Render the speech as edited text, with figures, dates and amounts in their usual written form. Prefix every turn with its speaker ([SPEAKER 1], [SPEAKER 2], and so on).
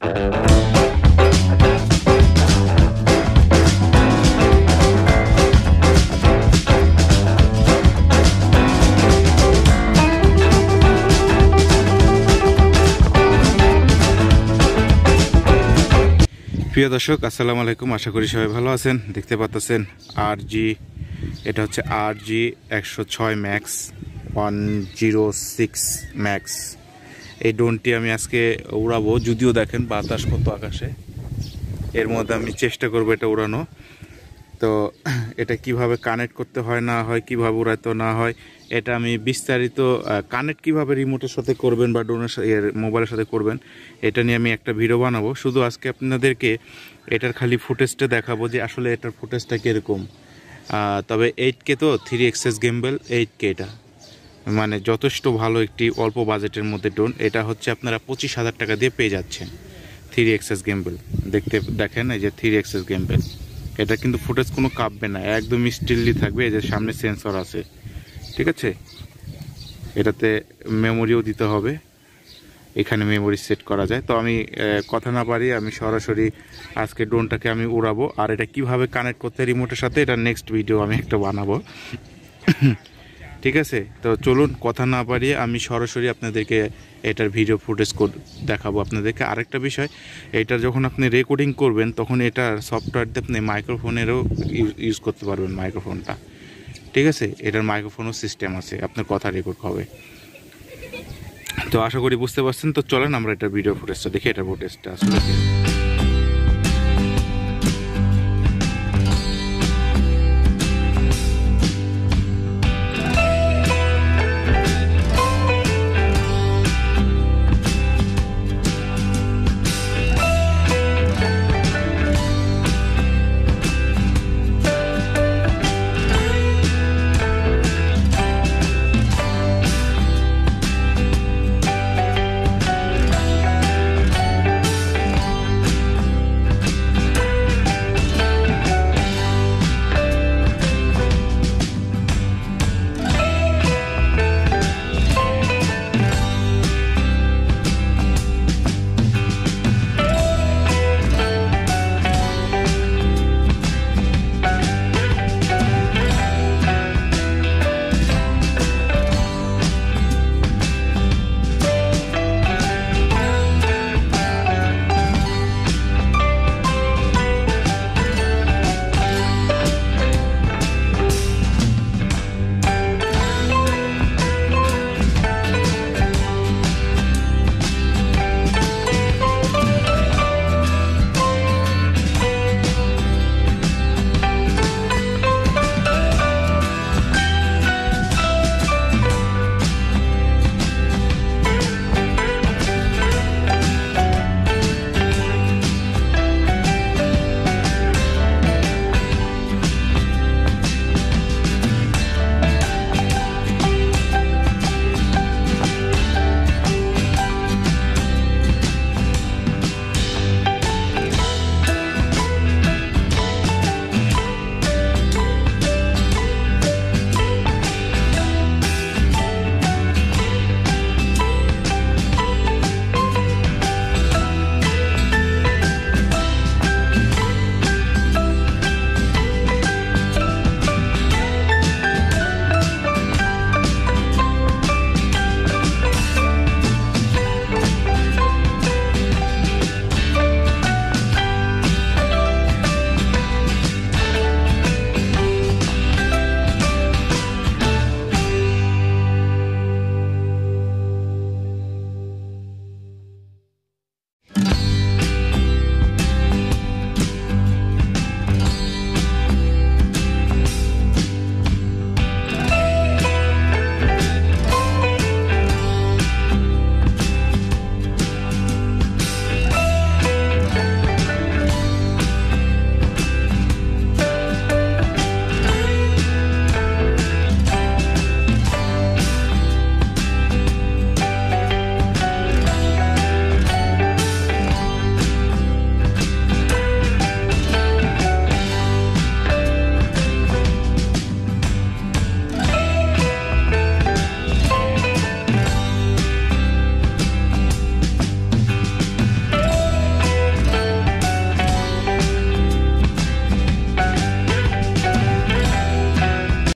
[SPEAKER 1] প্রিয় দর্শক আসসালামু আলাইকুম, আশা করি সবাই ভালো আছেন। দেখতে পাচ্ছেন এটা হচ্ছে RG106 ম্যাক্স 106 ম্যাক্স। এই ড্রোনটি আমি আজকে উড়াবো, যদিও দেখেন বাতাস কত আকাশে, এর মধ্যে আমি চেষ্টা করবো এটা উড়ানো। তো এটা কিভাবে কানেক্ট করতে হয় না হয়, কিভাবে উড়াতে না হয়, এটা আমি বিস্তারিত কানেক্ট কিভাবে রিমোটের সাথে করবেন বা ড্রোনের মোবাইলের সাথে করবেন, এটা নিয়ে আমি একটা ভিডিও বানাবো। শুধু আজকে আপনাদেরকে এটার খালি ফুটেজটা দেখাবো যে আসলে এটার ফুটেজটা কীরকম। তবে 8K তো 3 এক্সেস গেমবেল 8K, এটা মানে যথেষ্ট ভালো একটি অল্প বাজেটের মধ্যে ড্রোন। এটা হচ্ছে আপনারা 25,000 টাকা দিয়ে পেয়ে যাচ্ছেন 3 এক্সেস গেমবেল। দেখেন এই যে 3 এক্সেস গেমবেল, এটা কিন্তু ফুটেজ কোনো কাঁপবে না, একদম স্টিললি থাকবে। এই যে সামনে সেন্সর আছে, ঠিক আছে। এটাতে মেমোরিও দিতে হবে, এখানে মেমোরি সেট করা যায়। তো আমি কথা না পারি, আমি সরাসরি আজকে ড্রোনটাকে আমি উড়াবো। আর এটা কিভাবে কানেক্ট করতে রিমোটের সাথে, এটা নেক্সট ভিডিও আমি একটা বানাবো, ঠিক আছে। তো চলুন কথা না পারিয়ে আমি সরাসরি আপনাদেরকে এটার ভিডিও ফুটেজ দেখাবো আপনাদেরকে। আরেকটা বিষয়, এটা যখন আপনি রেকর্ডিং করবেন তখন এটার সফটওয়্যার দিয়ে আপনি মাইক্রোফোনেরও ইউজ করতে পারবেন, মাইক্রোফোনটা, ঠিক আছে। এটার মাইক্রোফোনও সিস্টেম আছে, আপনার কথা রেকর্ড হবে। তো আশা করি বুঝতে পারছেন। তো চলেন আমরা এটার ভিডিও ফুটেজটা দেখি, এটার ফুটেজটা আসলে